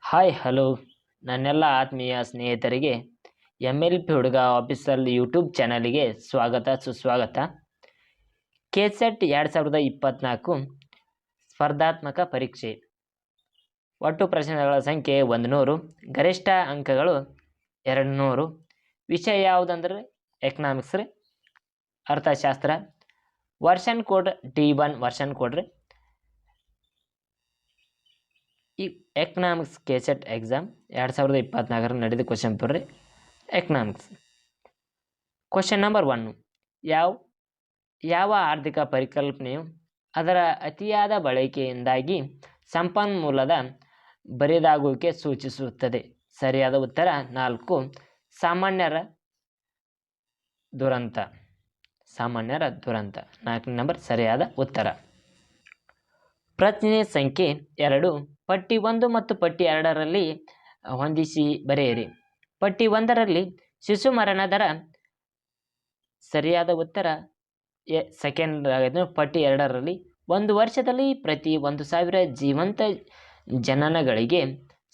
Hi hello ನನ್ನೆಲ್ಲ ಆತ್ಮೀಯ ಸ್ನೇಹಿತರಿಗೆ MLP ಹುಡುಗ ಆಫೀಸಲ್ ಯೂಟ್ಯೂಬ್ ಚಾನಲಿಗೆ ಸುಸ್ವಾಗತ. KSET 2024 ಸ್ಪರ್ಧಾತ್ಮಕ ಪರೀಕ್ಷೆ. ಒಟ್ಟು ಪ್ರಶ್ನೆಗಳ ಸಂಖ್ಯೆ 100, ಗರಿಷ್ಠ ಅಂಕಗಳು 200. ವಿಷಯ ಯಾವುದಂದ್ರೆ ಎಕನಾಮಿಕ್ಸ್ ರೀ, ಅರ್ಥಶಾಸ್ತ್ರ. Version code D1 version code ರೀ. ಈ ಎಕನಾಮಿಕ್ಸ್ KSET ಎಕ್ಸಾಮ್ 2024 ನಡೆದ ಕ್ವಶನ್ ಪೇಪರ್ ರೀ ಎಕನಾಮಿಕ್ಸ್. ಕ್ವಶನ್ ನಂಬರ್ 1, ಯಾವ ಆರ್ಥಿಕ ಪರಿಕಲ್ಪನೆಯು ಅದರ ಅತಿಯಾದ ಬಳಕೆಯಿಂದಾಗಿ ಸಂಪನ್ಮೂಲದ ಬರಿದಾಗುವಿಕೆ ಸೂಚಿಸುತ್ತದೆ? ಸರಿಯಾದ ಉತ್ತರ 4, ಸಾಮಾನ್ಯರ ದುರಂತ. 4ನೇ ನಂಬರ್ ಸರಿಯಾದ ಉತ್ತರ. ಪ್ರಶ್ನೆ ಸಂಖ್ಯೆ 2, ಪಟ್ಟಿ 1 ಮತ್ತು ಪಟ್ಟಿ 2ರಲ್ಲಿ ಹೊಂದಿಸಿ ಬರೆಯಿರಿ. ಪಟ್ಟಿ 1ರಲ್ಲಿ ಶಿಶು ಮರಣ ದರ. ಸರಿಯಾದ ಉತ್ತರ ಸೆಕೆಂಡ್. ಪಟ್ಟಿ 2ರಲ್ಲಿ 1 ವರ್ಷದಲ್ಲಿ ಪ್ರತಿ 1,000 ಜೀವಂತ ಜನನಗಳಿಗೆ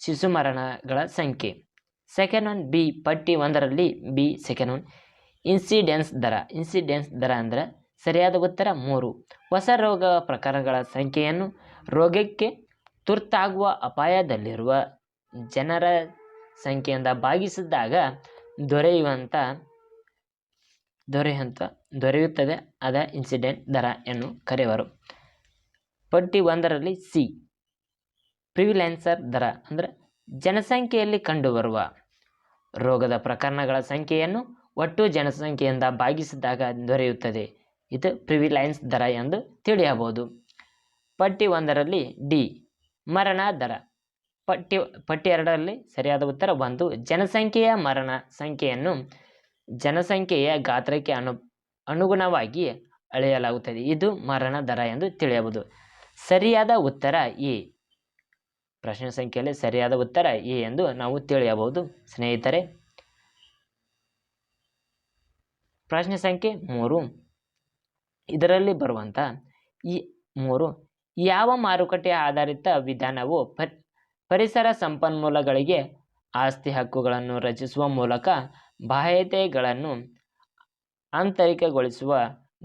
ಶಿಶು ಮರಣಗಳ ಸಂಖ್ಯೆ. Second one B. ಪಟ್ಟಿ 1ರಲ್ಲಿ ಬಿ ಸೆಕೆಂಡ್ ಒನ್ ಇನ್ಸಿಡೆನ್ಸ್ ದರ ಅಂದ್ರೆ ಸರಿಯಾದ ಉತ್ತರ 3. ಹೊಸ ರೋಗ ಪ್ರಕರಣಗಳ ಸಂಖ್ಯೆಯನ್ನು ರೋಗಕ್ಕೆ ತುರ್ತಾಗುವ ಅಪಾಯದಲ್ಲಿರುವ ಜನರ ಸಂಖ್ಯೆಯಿಂದ ಭಾಗಿಸಿದಾಗ ದೊರೆಯುತ್ತದೆ ಅದ ಇನ್ಸಿಡೆಂಟ್ ದರ ಎಂದು ಕರೆಯುವರು. ಪಟ್ಟಿ 1ರಲ್ಲಿ ಸಿ ಪ್ರಿವಿಲೆನ್ಸರ್ ದರ ಅಂದ್ರೆ ಜನಸಂಖ್ಯೆಯಲ್ಲಿ ಕಂಡುಬರುವ ರೋಗದ ಪ್ರಕರಣಗಳ ಸಂಖ್ಯೆಯನ್ನು ಒಟ್ಟು ಜನಸಂಖ್ಯೆಯಿಂದ ಭಾಗಿಸಿದಾಗ ದೊರೆಯುತ್ತದೆ. ಇದು ಪ್ರಿವಿಲೆನ್ಸ್ ದರ ಎಂದು ತಿಳಿಯಬಹುದು. ಪಟ್ಟಿ 1ರಲ್ಲಿ ಡಿ ಮರಣ ದರ. ಪಟ್ಟಿ 2ರಲ್ಲಿ ಸರಿಯಾದ ಉತ್ತರ 1. ಜನಸಂಖ್ಯೆಯ ಮರಣ ಸಂಖ್ಯೆಯನ್ನು ಜನಸಂಖ್ಯೆಯ ಗಾತ್ರಕ್ಕೆ ಅನುಗುಣವಾಗಿ ಅಳೆಯಲಾಗುತ್ತದೆ. ಇದು ಮರಣ ದರ ಎಂದು ತಿಳಿಯಬಹುದು. ಸರಿಯಾದ ಉತ್ತರ ಎ. ಪ್ರಶ್ನೆ ಸಂಖ್ಯೆಯಲ್ಲಿ ಸರಿಯಾದ ಉತ್ತರ ಎ ಎಂದು ನಾವು ತಿಳಿಯಬಹುದು ಸ್ನೇಹಿತರೆ. ಪ್ರಶ್ನೆ ಸಂಖ್ಯೆ 3, ಇದರಲ್ಲಿ ಬರುವಂತ ಈ 3 ಯಾವ ಮಾರುಕಟ್ಟೆ ಆಧಾರಿತ ವಿಧಾನವು ಪರಿಸರ ಸಂಪನ್ಮೂಲಗಳಿಗೆ ಆಸ್ತಿ ಹಕ್ಕುಗಳನ್ನು ರಚಿಸುವ ಮೂಲಕ ಬಾಹ್ಯತೆಗಳನ್ನು ಆಂತರಿಕಗೊಳಿಸುವ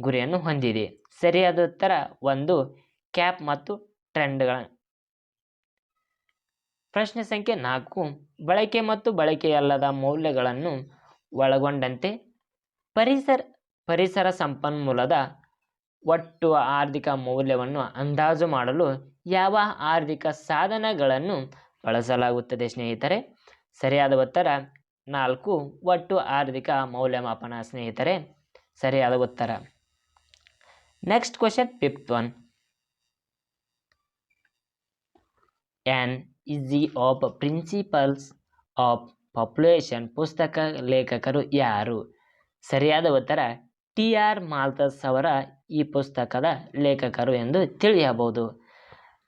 ಗುರಿಯನ್ನು ಹೊಂದಿದೆ? ಸರಿಯಾದ ಉತ್ತರ 1, ಕ್ಯಾಪ್ ಮತ್ತು ಟ್ರೆಂಡ್ಗಳ. ಪ್ರಶ್ನೆ ಸಂಖ್ಯೆ 4, ಬಳಕೆ ಮತ್ತು ಬಳಕೆಯಲ್ಲದ ಮೌಲ್ಯಗಳನ್ನು ಒಳಗೊಂಡಂತೆ ಪರಿಸರ ಸಂಪನ್ಮೂಲದ ಒಟ್ಟು ಆರ್ಥಿಕ ಮೌಲ್ಯವನ್ನು ಅಂದಾಜು ಮಾಡಲು ಯಾವ ಆರ್ಥಿಕ ಸಾಧನಗಳನ್ನು ಬಳಸಲಾಗುತ್ತದೆ ಸ್ನೇಹಿತರೆ? ಸರಿಯಾದ ಉತ್ತರ 4, ಒಟ್ಟು ಆರ್ಥಿಕ ಮೌಲ್ಯಮಾಪನ ಸ್ನೇಹಿತರೆ. ಸರಿಯಾದ ಉತ್ತರ. Next question 5th one. On easy of principles of population ಪುಸ್ತಕ ಲೇಖಕರು ಯಾರು? ಸರಿಯಾದ ಉತ್ತರ TR ಮಾಲ್ಥಸ್ ಅವರ ಈ ಪುಸ್ತಕದ ಲೇಖಕರು ಎಂದು ತಿಳಿಯಬಹುದು.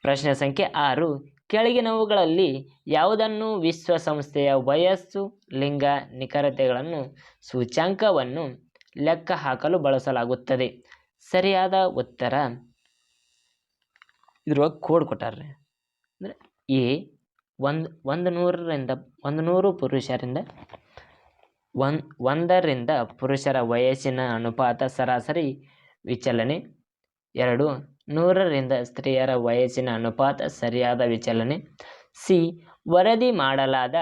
ಪ್ರಶ್ನೆ ಸಂಖ್ಯೆ 6, ಕೆಳಗಿನವುಗಳಲ್ಲಿ ಯಾವುದನ್ನು ವಿಶ್ವಸಂಸ್ಥೆಯ ವಯಸ್ಸು ಲಿಂಗ ನಿಖರತೆಗಳನ್ನು ಸೂಚ್ಯಂಕವನ್ನು ಲೆಕ್ಕ ಹಾಕಲು ಬಳಸಲಾಗುತ್ತದೆ? ಸರಿಯಾದ ಉತ್ತರ ಇದ್ರೊಳಗೆ ಕೋಡ್ ಕೊಟ್ಟಾರ್ರಿ. ಅಂದರೆ ಎ 100 ಪುರುಷರಿಂದ 1ರಿಂದ ಪುರುಷರ ವಯಸ್ಸಿನ ಅನುಪಾತ ಸರಾಸರಿ ವಿಚಲನೆ. 2, 100ರಿಂದ ಸ್ತ್ರೀಯರ ವಯಸ್ಸಿನ ಅನುಪಾತ ಸರಿಯಾದ ವಿಚಲನೆ. ಸಿ, ವರದಿ ಮಾಡಲಾದ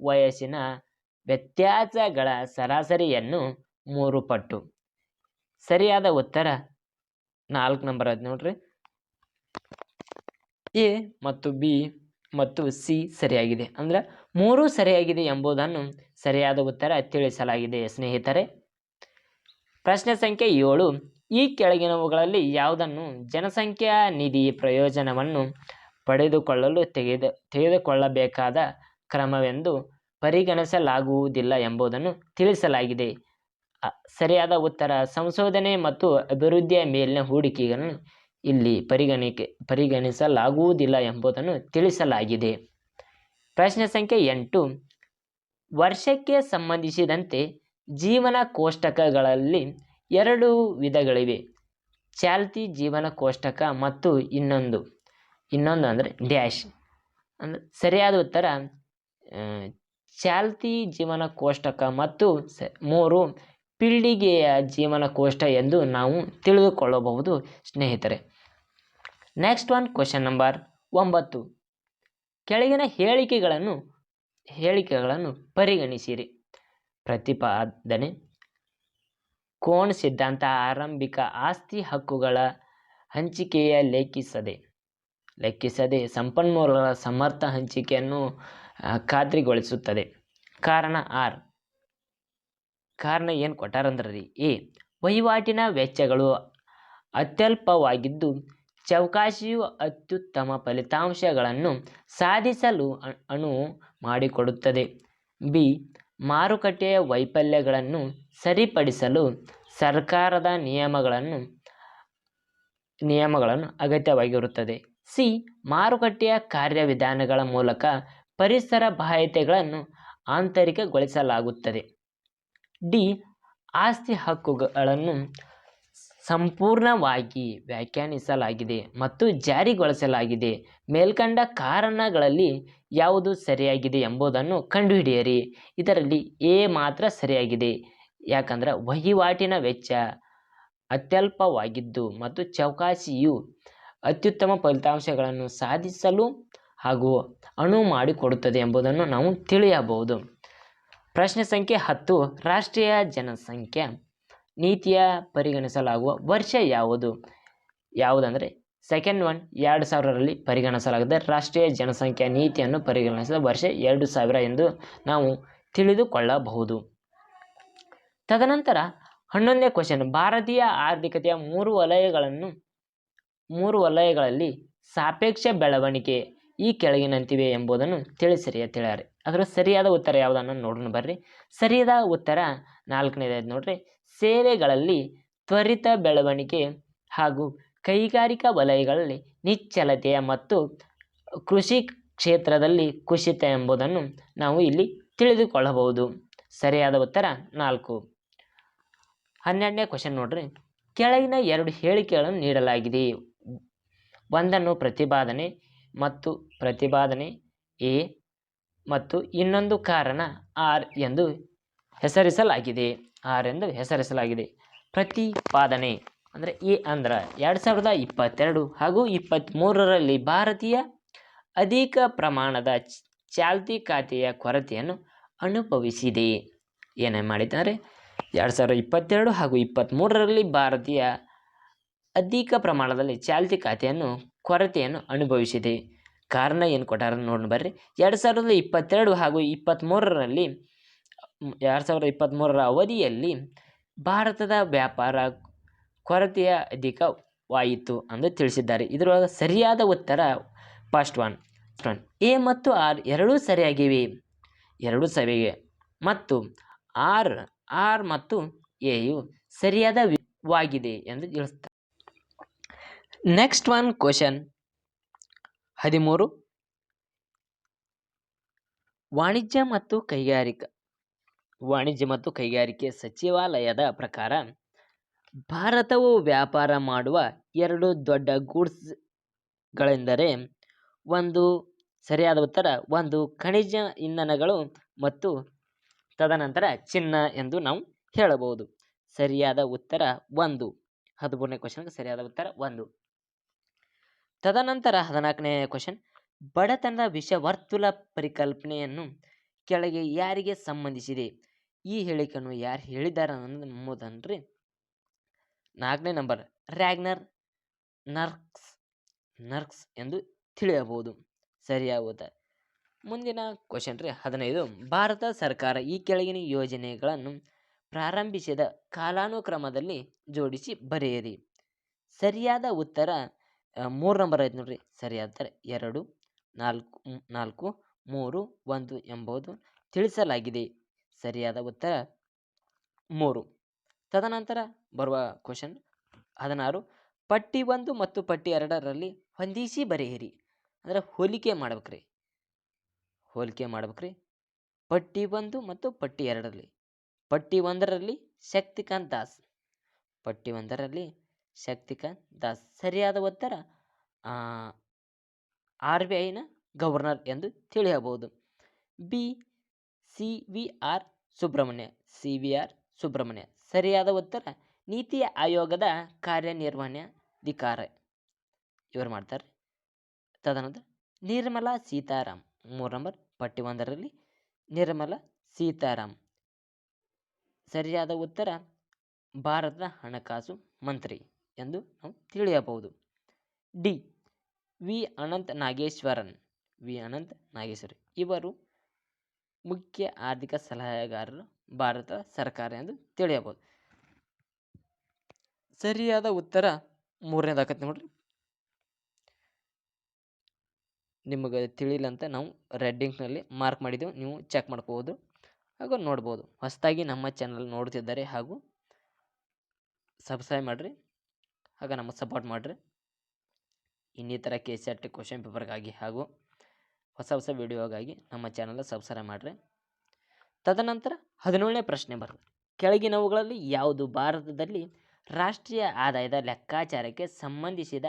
ವಯಸ್ಸಿನ ವ್ಯತ್ಯಾಸಗಳ ಸರಾಸರಿಯನ್ನು 3 ಪಟ್ಟು. ಸರಿಯಾದ ಉತ್ತರ 4 ನಂಬರ್ ಅದು ನೋಡ್ರಿ. ಎ ಮತ್ತು ಬಿ ಮತ್ತು ಸಿ ಸರಿಯಾಗಿದೆ. ಅಂದ್ರೆ 3 ಸರಿಯಾಗಿದೆ ಎಂಬುದನ್ನು ಸರಿಯಾದ ಉತ್ತರ ತಿಳಿಸಲಾಗಿದೆ ಸ್ನೇಹಿತರೆ. ಪ್ರಶ್ನೆ ಸಂಖ್ಯೆ 7, ಈ ಕೆಳಗಿನವುಗಳಲ್ಲಿ ಯಾವುದನ್ನು ಜನಸಂಖ್ಯಾ ನಿಧಿ ಪ್ರಯೋಜನವನ್ನು ಪಡೆದುಕೊಳ್ಳಲು ತೆಗೆದುಕೊಳ್ಳಬೇಕಾದ ಕ್ರಮವೆಂದು ಪರಿಗಣಿಸಲಾಗುವುದಿಲ್ಲ ಎಂಬುದನ್ನು ತಿಳಿಸಲಾಗಿದೆ? ಸರಿಯಾದ ಉತ್ತರ ಸಂಶೋಧನೆ ಮತ್ತು ಅಭಿವೃದ್ಧಿಯ ಮೇಲಿನ ಹೂಡಿಕೆಯನ್ನು ಇಲ್ಲಿ ಪರಿಗಣಿಸಲಾಗುವುದಿಲ್ಲ ಎಂಬುದನ್ನು ತಿಳಿಸಲಾಗಿದೆ. ಪ್ರಶ್ನೆ ಸಂಖ್ಯೆ 8, ವರ್ಷಕ್ಕೆ ಸಂಬಂಧಿಸಿದಂತೆ ಜೀವನ ಕೋಷ್ಟಕಗಳಲ್ಲಿ 2 ವಿಧಗಳಿವೆ. ಚಾಲ್ತಿ ಜೀವನ ಕೋಷ್ಟಕ ಮತ್ತು ಇನ್ನೊಂದು ಅಂದರೆ ಡ್ಯಾಶ್ ಅಂದರೆ ಸರಿಯಾದ ಉತ್ತರ ಚಾಲ್ತಿ ಜೀವನ ಕೋಷ್ಟಕ ಮತ್ತು 3 ಪೀಳಿಗೆಯ ಜೀವನ ಕೋಷ್ಟ ಎಂದು ನಾವು ತಿಳಿದುಕೊಳ್ಳಬಹುದು ಸ್ನೇಹಿತರೆ. Next one question number 9. ಕೆಳಗಿನ ಹೇಳಿಕೆಗಳನ್ನು ಪರಿಗಣಿಸಿರಿ. ಪ್ರತಿಪಾದನೆ: ಕೋನ್ ಸಿದ್ಧಾಂತ ಆರಂಭಿಕ ಆಸ್ತಿ ಹಕ್ಕುಗಳ ಹಂಚಿಕೆಯ ಲೆಕ್ಕಿಸದೆ ಸಂಪನ್ಮೂಲಗಳ ಸಮರ್ಥ ಹಂಚಿಕೆಯನ್ನು ಖಾತ್ರಿಗೊಳಿಸುತ್ತದೆ. ಕಾರಣ ಏನು ಕೊಟ್ಟಾರಂದ್ರಿ? ಎ, ವಹಿವಾಟಿನ ವೆಚ್ಚಗಳು ಅತ್ಯಲ್ಪವಾಗಿದ್ದು ಚೌಕಾಸಿಯು ಅತ್ಯುತ್ತಮ ಫಲಿತಾಂಶಗಳನ್ನು ಸಾಧಿಸಲು ಅನುವು ಮಾಡಿಕೊಡುತ್ತದೆ. ಬಿ, ಮಾರುಕಟ್ಟೆಯ ವೈಫಲ್ಯಗಳನ್ನು ಸರಿಪಡಿಸಲು ಸರ್ಕಾರದ ನಿಯಮಗಳನ್ನು ಅಗತ್ಯವಾಗಿರುತ್ತದೆ. ಸಿ, ಮಾರುಕಟ್ಟೆಯ ಕಾರ್ಯವಿಧಾನಗಳ ಮೂಲಕ ಪರಿಸರ ಬಾಧ್ಯತೆಗಳನ್ನು ಆಂತರಿಕಗೊಳಿಸಲಾಗುತ್ತದೆ. ಡಿ, ಆಸ್ತಿ ಹಕ್ಕುಗಳನ್ನು ಸಂಪೂರ್ಣವಾಗಿ ವ್ಯಾಖ್ಯಾನಿಸಲಾಗಿದೆ ಮತ್ತು ಜಾರಿಗೊಳಿಸಲಾಗಿದೆ. ಮೇಲ್ಕಂಡ ಕಾರಣಗಳಲ್ಲಿ ಯಾವುದು ಸರಿಯಾಗಿದೆ ಎಂಬುದನ್ನು ಕಂಡುಹಿಡಿಯಿರಿ. ಇದರಲ್ಲಿ ಎ ಮಾತ್ರ ಸರಿಯಾಗಿದೆ. ಯಾಕಂದ್ರೆ ವಹಿವಾಟಿನ ವೆಚ್ಚ ಅತ್ಯಲ್ಪವಾಗಿದ್ದು ಮತ್ತು ಚೌಕಾಸಿಯು ಅತ್ಯುತ್ತಮ ಫಲಿತಾಂಶಗಳನ್ನು ಸಾಧಿಸಲು ಹಾಗೂ ಅನುವು ಮಾಡಿಕೊಡುತ್ತದೆ ಎಂಬುದನ್ನು ನಾವು ತಿಳಿಯಬಹುದು. ಪ್ರಶ್ನೆ ಸಂಖ್ಯೆ 10. ರಾಷ್ಟ್ರೀಯ ಜನಸಂಖ್ಯಾ ನೀತಿಯ ಪರಿಗಣಿಸಲಾಗುವ ವರ್ಷ ಯಾವುದಂದರೆ ಸೆಕೆಂಡ್ ಒನ್ 2000ರಲ್ಲಿ ಪರಿಗಣಿಸಲಾಗಿದೆ. ರಾಷ್ಟ್ರೀಯ ಜನಸಂಖ್ಯಾ ನೀತಿಯನ್ನು ಪರಿಗಣಿಸಿದ ವರ್ಷ 2000 ಎಂದು ನಾವು ತಿಳಿದುಕೊಳ್ಳಬಹುದು. ತದನಂತರ 11ನೇ ಕ್ವಶನ್. ಭಾರತೀಯ ಆರ್ಥಿಕತೆಯ 3 ವಲಯಗಳಲ್ಲಿ ಸಾಪೇಕ್ಷ ಬೆಳವಣಿಗೆ ಈ ಕೆಳಗಿನಂತಿವೆ ಎಂಬುದನ್ನು ತಿಳಿಸಿರಿ ಅಂತ ಹೇಳ್ಯಾರೆ. ಅದರ ಸರಿಯಾದ ಉತ್ತರ ಯಾವುದನ್ನು ನೋಡೋಣ ಬರ್ರಿ. ಸರಿಯಾದ ಉತ್ತರ 4ನೇದು ನೋಡ್ರಿ. ಸೇವೆಗಳಲ್ಲಿ ತ್ವರಿತ ಬೆಳವಣಿಗೆ ಹಾಗೂ ಕೈಗಾರಿಕಾ ವಲಯಗಳಲ್ಲಿ ನಿಶ್ಚಲತೆಯ ಮತ್ತು ಕೃಷಿ ಕ್ಷೇತ್ರದಲ್ಲಿ ಕುಸಿತ ಎಂಬುದನ್ನು ನಾವು ಇಲ್ಲಿ ತಿಳಿದುಕೊಳ್ಳಬಹುದು. ಸರಿಯಾದ ಉತ್ತರ 4. 12ನೇ ಕ್ವಶನ್ ನೋಡ್ರಿ. ಕೆಳಗಿನ 2 ಹೇಳಿಕೆಗಳನ್ನು ನೀಡಲಾಗಿದೆ. ಒಂದನ್ನು ಪ್ರತಿಪಾದನೆ ಎ ಮತ್ತು ಇನ್ನೊಂದು ಕಾರಣ ಆರ್ ಎಂದು ಹೆಸರಿಸಲಾಗಿದೆ. ಪ್ರತಿಪಾದನೆ ಅಂದರೆ ಎ ಅಂದ್ರೆ 2022 ಹಾಗೂ 23ರಲ್ಲಿ ಭಾರತೀಯ ಅಧಿಕ ಪ್ರಮಾಣದ ಚಾಲ್ತಿ ಖಾತೆಯ ಕೊರತೆಯನ್ನು ಅನುಭವಿಸಿದೆ. ಏನೇನು ಮಾಡಿದ್ದಾರೆ? 2022 ಹಾಗೂ 23ರಲ್ಲಿ ಭಾರತೀಯ ಅಧಿಕ ಪ್ರಮಾಣದಲ್ಲಿ ಚಾಲ್ತಿ ಖಾತೆಯನ್ನು ಕೊರತೆಯನ್ನು ಅನುಭವಿಸಿದೆ. ಕಾರಣ ಏನು ಕೊಟ್ಟಾರ ನೋಡಿ ಬರ್ರಿ. 2022 ಹಾಗೂ 23ರಲ್ಲಿ 2023ರ ಅವಧಿಯಲ್ಲಿ ಭಾರತದ ವ್ಯಾಪಾರ ಕೊರತೆಯ ಅಧಿಕವಾಯಿತು ಎಂದು ತಿಳಿಸಿದ್ದಾರೆ. ಇದರೊಳಗೆ ಸರಿಯಾದ ಉತ್ತರ ಫಸ್ಟ್ ಒನ್ ಎ ಮತ್ತು ಆರ್ ಎರಡೂ ಸರಿಯಾಗಿವೆ. ಮತ್ತು ಆರ್ ಮತ್ತು ಎಯು ಸರಿಯಾದವಾಗಿದೆ ಎಂದು ತಿಳಿಸುತ್ತಾರೆ. Next one question 13. ವಾಣಿಜ್ಯ ಮತ್ತು ಕೈಗಾರಿಕೆ ಸಚಿವಾಲಯದ ಪ್ರಕಾರ ಭಾರತವು ವ್ಯಾಪಾರ ಮಾಡುವ 2 ದೊಡ್ಡ ಗೂಡ್ಸ್ಗಳೆಂದರೆ ಒಂದು ಸರಿಯಾದ ಉತ್ತರ 1 ಖನಿಜ ಇಂಧನಗಳು ಮತ್ತು ತದನಂತರ ಚಿನ್ನ ಎಂದು ನಾವು ಹೇಳಬಹುದು. ಸರಿಯಾದ ಉತ್ತರ 1. 13ನೇ ಕ್ವಶನ್ಗೆ ಸರಿಯಾದ ಉತ್ತರ 1. ತದನಂತರ 14ನೇ ಕ್ವಶನ್. ಬಡತನದ ವಿಷವರ್ತುಲ ಪರಿಕಲ್ಪನೆಯನ್ನು ಕೆಳಗೆ ಯಾರಿಗೆ ಸಂಬಂಧಿಸಿದೆ? ಈ ಹೇಳಿಕೆಯನ್ನು ಯಾರು ಹೇಳಿದ್ದಾರೆ ಎಂಬುದನ್ರಿ 4ನೇ ನಂಬರ್ ರ್ಯಾಗ್ನರ್ ನರ್ಕ್ಸ್ ಎಂದು ತಿಳಿಯಬಹುದು. ಸರಿಯಾದ ಉತ್ತರ. ಮುಂದಿನ ಕ್ವಶನ್ ರೀ 15. ಭಾರತ ಸರ್ಕಾರ ಈ ಕೆಳಗಿನ ಯೋಜನೆಗಳನ್ನು ಪ್ರಾರಂಭಿಸಿದ ಕಾಲಾನುಕ್ರಮದಲ್ಲಿ ಜೋಡಿಸಿ ಬರೆಯಿರಿ. ಸರಿಯಾದ ಉತ್ತರ 3 ನಂಬರ್ ಐತೆ ನೋಡ್ರಿ. ಸರಿಯಾದ ಉತ್ತರ 2, 4, 3, 1 ಎಂಬುದು ತಿಳಿಸಲಾಗಿದೆ. ಸರಿಯಾದ ಉತ್ತರ 3. ತದನಂತರ ಬರುವ ಕ್ವಶನ್ 16. ಪಟ್ಟಿ 1 ಮತ್ತು ಪಟ್ಟಿ 2ರಲ್ಲಿ ಹೊಂದಿಸಿ ಬರೆಯಿರಿ. ಅಂದರೆ ಹೋಲಿಕೆ ಮಾಡ್ಬೇಕ್ರಿ. ಪಟ್ಟಿ 1 ಮತ್ತು ಪಟ್ಟಿ 2ರಲ್ಲಿ ಪಟ್ಟಿ 1ರಲ್ಲಿ ಶಕ್ತಿಕಾಂತ್ ದಾಸ್. ಸರಿಯಾದ ಉತ್ತರ RBIನ ಗವರ್ನರ್ ಎಂದು ತಿಳಿಯಬಹುದು. B C V R Subrahmanya. C V R Subrahmanya. ಸರಿಯಾದ ಉತ್ತರ ನೀತಿ ಆಯೋಗದ ಕಾರ್ಯನಿರ್ವಹಣಾಧಿಕಾರಿ ಇವರು ಮಾಡ್ತಾರೆ. ತದನಂತರ ನಿರ್ಮಲಾ ಸೀತಾರಾಮ್ 3 ನಂಬರ್ ಪಟ್ಟಿ 1ರಲ್ಲಿ ನಿರ್ಮಲಾ ಸೀತಾರಾಮ್. ಸರಿಯಾದ ಉತ್ತರ ಭಾರತದ ಹಣಕಾಸು ಮಂತ್ರಿ ಎಂದು ನಾವು ತಿಳಿಯಬಹುದು. ಡಿ ವಿ ಅನಂತ ನಾಗೇಶ್ವರನ್. ವಿ ಅನಂತ ನಾಗೇಶ್ವರನ್ ಇವರು ಮುಖ್ಯ ಆರ್ಥಿಕ ಸಲಹೆಗಾರರು ಭಾರತ ಸರ್ಕಾರ ಎಂದು ತಿಳಿಯಬಹುದು. ಸರಿಯಾದ ಉತ್ತರ 3ನೇದಾಕತ್ತೆ ನೋಡ್ರಿ. ನಿಮಗೆ ತಿಳಿಲಂತ ನಾವು ರೆಡ್ ಇಂಕ್ನಲ್ಲಿ ಮಾರ್ಕ್ ಮಾಡಿದ್ದೆವು, ನೀವು ಚೆಕ್ ಮಾಡ್ಕೋಬೋದು ಹಾಗೂ ನೋಡ್ಬೋದು. ಹೊಸದಾಗಿ ನಮ್ಮ ಚಾನಲ್ ನೋಡ್ತಿದ್ದಾರೆ ಹಾಗೂ ಸಬ್ಸ್ಕ್ರೈಬ್ ಮಾಡಿರಿ ಹಾಗೂ ನಮಗೆ ಸಪೋರ್ಟ್ ಮಾಡಿರಿ. ಇನ್ನಿತರ KCET ಕ್ವಶನ್ ಪೇಪರ್ಗಾಗಿ ಹಾಗೂ ಹೊಸ ವಿಡಿಯೋಗಾಗಿ ನಮ್ಮ ಚಾನಲ್ ಸಬ್ಸ್ಕ್ರೈಬ್ ಮಾಡಿರಿ. ತದನಂತರ 17ನೇ ಪ್ರಶ್ನೆ ಬರ್ತದೆ. ಕೆಳಗಿನವುಗಳಲ್ಲಿ ಯಾವುದು ಭಾರತದಲ್ಲಿ ರಾಷ್ಟ್ರೀಯ ಆದಾಯದ ಲೆಕ್ಕಾಚಾರಕ್ಕೆ ಸಂಬಂಧಿಸಿದ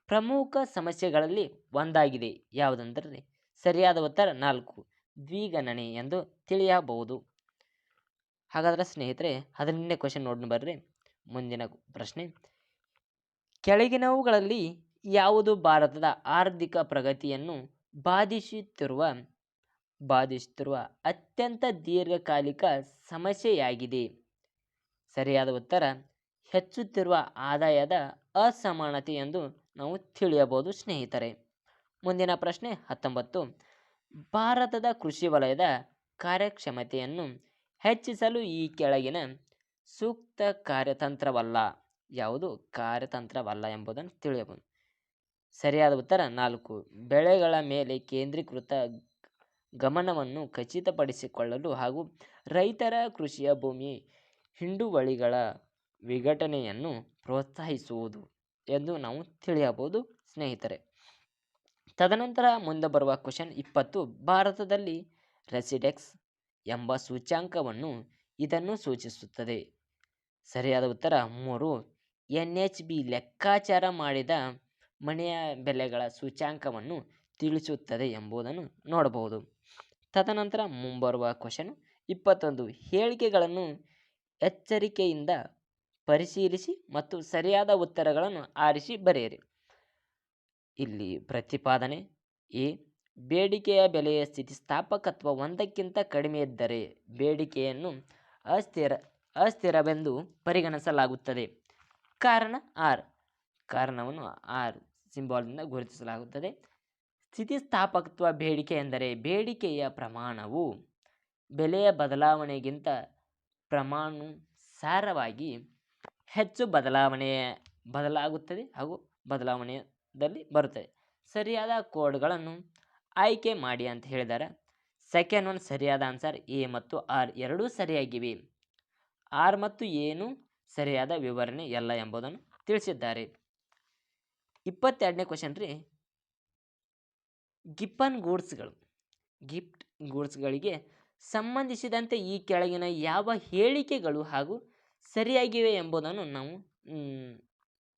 ಪ್ರಮುಖ ಸಮಸ್ಯೆಗಳಲ್ಲಿ ಒಂದಾಗಿದೆ ಯಾವುದಂದ್ರೆ ಸರಿಯಾದ ಉತ್ತರ 4 ದ್ವಿಗಣನೆ ಎಂದು ತಿಳಿಯಬಹುದು. ಹಾಗಾದರೆ ಸ್ನೇಹಿತರೆ 18ನೇ ಕ್ವಶನ್ ನೋಡಿ ಬರ್ರಿ. ಮುಂದಿನ ಪ್ರಶ್ನೆ, ಕೆಳಗಿನವುಗಳಲ್ಲಿ ಯಾವುದು ಭಾರತದ ಆರ್ಥಿಕ ಪ್ರಗತಿಯನ್ನು ಬಾಧಿಸುತ್ತಿರುವ ಅತ್ಯಂತ ದೀರ್ಘಕಾಲಿಕ ಸಮಸ್ಯೆಯಾಗಿದೆ? ಸರಿಯಾದ ಉತ್ತರ ಹೆಚ್ಚುತ್ತಿರುವ ಆದಾಯದ ಅಸಮಾನತೆ ಎಂದು ನಾವು ತಿಳಿಯಬಹುದು ಸ್ನೇಹಿತರೆ. ಮುಂದಿನ ಪ್ರಶ್ನೆ 19, ಭಾರತದ ಕೃಷಿ ವಲಯದ ಕಾರ್ಯಕ್ಷಮತೆಯನ್ನು ಹೆಚ್ಚಿಸಲು ಈ ಕೆಳಗಿನ ಸೂಕ್ತ ಕಾರ್ಯತಂತ್ರವಲ್ಲ ಯಾವುದು ಕಾರ್ಯತಂತ್ರವಲ್ಲ ಎಂಬುದನ್ನು ತಿಳಿಯಬಹುದು. ಸರಿಯಾದ ಉತ್ತರ 4 ಬೆಳೆಗಳ ಮೇಲೆ ಕೇಂದ್ರೀಕೃತ ಗಮನವನ್ನು ಖಚಿತಪಡಿಸಿಕೊಳ್ಳಲು ಹಾಗೂ ರೈತರ ಕೃಷಿಯ ಭೂಮಿ ಹಿಂಡುವಳಿಗಳ ವಿಘಟನೆಯನ್ನು ಪ್ರೋತ್ಸಾಹಿಸುವುದು ಎಂದು ನಾವು ತಿಳಿಯಬಹುದು ಸ್ನೇಹಿತರೆ. ತದನಂತರ ಮುಂದೆ ಬರುವ ಕ್ವಶನ್ 20, ಭಾರತದಲ್ಲಿ ರೆಸಿಡೆಕ್ಸ್ ಎಂಬ ಸೂಚ್ಯಂಕವನ್ನು ಇದನ್ನು ಸೂಚಿಸುತ್ತದೆ. ಸರಿಯಾದ ಉತ್ತರ 3 NHB ಲೆಕ್ಕಾಚಾರ ಮಾಡಿದ ಮನೆಯ ಬೆಲೆಗಳ ಸೂಚ್ಯಂಕವನ್ನು ತಿಳಿಸುತ್ತದೆ ಎಂಬುದನ್ನು ನೋಡಬಹುದು. ತದನಂತರ ಮುಂಬರುವ ಕ್ವಶನ್ 21, ಹೇಳಿಕೆಗಳನ್ನು ಎಚ್ಚರಿಕೆಯಿಂದ ಪರಿಶೀಲಿಸಿ ಮತ್ತು ಸರಿಯಾದ ಉತ್ತರಗಳನ್ನು ಆರಿಸಿ ಬರೆಯಿರಿ. ಇಲ್ಲಿ ಪ್ರತಿಪಾದನೆ ಎ, ಬೇಡಿಕೆಯ ಬೆಲೆಯ ಸ್ಥಿತಿಸ್ಥಾಪಕತ್ವ 1ಕ್ಕಿಂತ ಕಡಿಮೆ ಇದ್ದರೆ ಬೇಡಿಕೆಯನ್ನು ಅಸ್ಥಿರವೆಂದು ಪರಿಗಣಿಸಲಾಗುತ್ತದೆ. ಕಾರಣ ಆರ್, ಕಾರಣವನ್ನು ಆರ್ ಸಿಂಬಾಲ್ನಿಂದ ಗುರುತಿಸಲಾಗುತ್ತದೆ. ಸ್ಥಿತಿಸ್ಥಾಪಕತ್ವ ಬೇಡಿಕೆ ಎಂದರೆ ಬೇಡಿಕೆಯ ಪ್ರಮಾಣವು ಬೆಲೆಯ ಬದಲಾವಣೆಗಿಂತ ಪ್ರಮಾಣಾನುಸಾರವಾಗಿ ಹೆಚ್ಚು ಬದಲಾಗುತ್ತದೆ ಹಾಗೂ ಬದಲಾವಣೆಯಲ್ಲಿ ಬರುತ್ತದೆ. ಸರಿಯಾದ ಕೋಡ್ಗಳನ್ನು ಆಯ್ಕೆ ಮಾಡಿ ಅಂತ ಹೇಳಿದ್ದಾರೆ. ಸೆಕೆಂಡ್ ಒನ್ ಸರಿಯಾದ ಆನ್ಸರ್ ಎ ಮತ್ತು ಆರ್ ಎರಡೂ ಸರಿಯಾಗಿವೆ. ಆರ್ ಮತ್ತು ಏನು ಸರಿಯಾದ ವಿವರಣೆ ಎಲ್ಲ ಎಂಬುದನ್ನು ತಿಳಿಸಿದ್ದಾರೆ. 22ನೇ ಕ್ವಶನ್ ರೀ, ಗಿಫ್ಟ್ ಗೂಡ್ಸ್ಗಳಿಗೆ ಸಂಬಂಧಿಸಿದಂತೆ ಈ ಕೆಳಗಿನ ಯಾವ ಹೇಳಿಕೆಗಳು ಹಾಗೂ ಸರಿಯಾಗಿವೆ ಎಂಬುದನ್ನು ನಾವು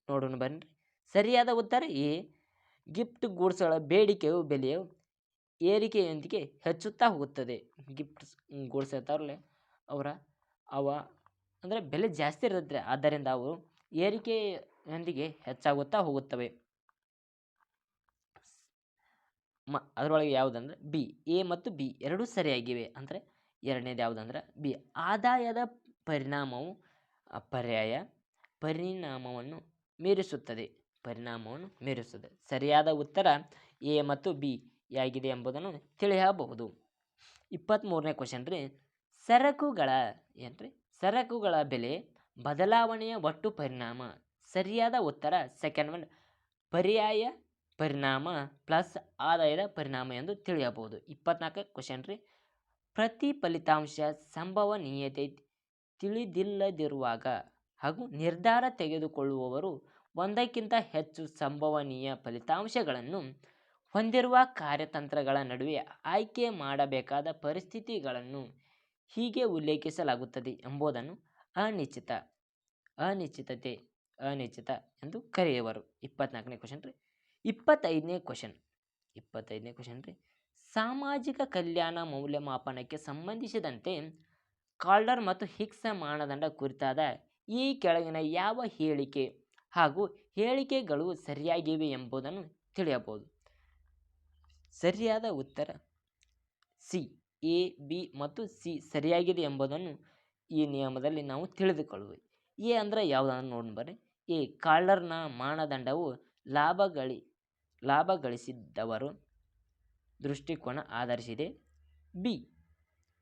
ನೋಡೋಣ ಬನ್ನಿ. ಸರಿಯಾದ ಉತ್ತರ ಎ, ಗಿಫ್ಟ್ ಗೂಡ್ಸ್ಗಳ ಬೇಡಿಕೆಯು ಬೆಲೆಯ ಏರಿಕೆಯೊಂದಿಗೆ ಹೆಚ್ಚುತ್ತಾ ಹೋಗುತ್ತದೆ. ಗಿಫ್ಟ್ ಗೂಡ್ಸ್ ಇರ್ತಾರಲ್ಲ ಅವ ಅಂದರೆ ಬೆಲೆ ಜಾಸ್ತಿ ಇರುತ್ತೆ, ಆದ್ದರಿಂದ ಅವು ಏರಿಕೆಯೊಂದಿಗೆ ಹೆಚ್ಚಾಗುತ್ತಾ ಹೋಗುತ್ತವೆ. ಅದರೊಳಗೆ ಯಾವುದಂದ್ರೆ ಬಿ, ಎ ಮತ್ತು ಬಿ ಎರಡೂ ಸರಿಯಾಗಿವೆ. ಅಂದರೆ ಎರಡನೇದು ಯಾವುದಂದ್ರೆ ಬಿ, ಆದಾಯದ ಪರಿಣಾಮವು ಪರಿಣಾಮವನ್ನು ಮೀರಿಸುತ್ತದೆ. ಸರಿಯಾದ ಉತ್ತರ ಎ ಮತ್ತು ಬಿ ಯಾಗಿದೆ ಎಂಬುದನ್ನು ತಿಳಿಯಬಹುದು. 23ನೇ ಕ್ವಶನ್ ರೀ, ಸರಕುಗಳ ಬೆಲೆ ಬದಲಾವಣೆಯ ಒಟ್ಟು ಪರಿಣಾಮ. ಸರಿಯಾದ ಉತ್ತರ ಸೆಕೆಂಡ್ ಒನ್, ಪರ್ಯಾಯ ಪರಿಣಾಮ ಪ್ಲಸ್ ಆದಾಯದ ಪರಿಣಾಮ ಎಂದು ತಿಳಿಯಬಹುದು. 24ನೇ ಕ್ವಶನ್ ರೀ, ಪ್ರತಿ ಫಲಿತಾಂಶ ಸಂಭವನೀಯತೆ ತಿಳಿದಿಲ್ಲದಿರುವಾಗ ಹಾಗೂ ನಿರ್ಧಾರ ತೆಗೆದುಕೊಳ್ಳುವವರು ಒಂದಕ್ಕಿಂತ ಹೆಚ್ಚು ಸಂಭವನೀಯ ಫಲಿತಾಂಶಗಳನ್ನು ಹೊಂದಿರುವ ಕಾರ್ಯತಂತ್ರಗಳ ನಡುವೆ ಆಯ್ಕೆ ಮಾಡಬೇಕಾದ ಪರಿಸ್ಥಿತಿಗಳನ್ನು ಹೀಗೆ ಉಲ್ಲೇಖಿಸಲಾಗುತ್ತದೆ ಎಂಬುದನ್ನು ಅನಿಶ್ಚಿತ ಎಂದು ಕರೆಯುವರು. 24ನೇ ಕ್ವಶನ್ ರೀ. 25ನೇ ಕ್ವಶನ್, 25ನೇ ಕ್ವಶನ್ ರೀ, ಸಾಮಾಜಿಕ ಕಲ್ಯಾಣ ಮೌಲ್ಯಮಾಪನಕ್ಕೆ ಸಂಬಂಧಿಸಿದಂತೆ ಕಾಲ್ಡರ್ ಮತ್ತು ಹಿಗ್ಸ್ ಮಾನದಂಡ ಕುರಿತಾದ ಈ ಕೆಳಗಿನ ಯಾವ ಹೇಳಿಕೆ ಹಾಗೂ ಹೇಳಿಕೆಗಳು ಸರಿಯಾಗಿವೆ ಎಂಬುದನ್ನು ತಿಳಿಯಬಹುದು. ಸರಿಯಾದ ಉತ್ತರ ಸಿ. ಎ, ಬಿ ಮತ್ತು ಸಿ ಸರಿಯಾಗಿದೆ ಎಂಬುದನ್ನು ಈ ನಿಯಮದಲ್ಲಿ ನಾವು ತಿಳಿದುಕೊಳ್ಳುವೆ. ಎ ಅಂದರೆ ಯಾವುದನ್ನು ನೋಡಿ. ಎ, ಕಾಲ್ಡರ್ನ ಮಾನದಂಡವು ಲಾಭ ಗಳಿಸಿದವರು ದೃಷ್ಟಿಕೋನ ಆಧರಿಸಿದೆ. ಬಿ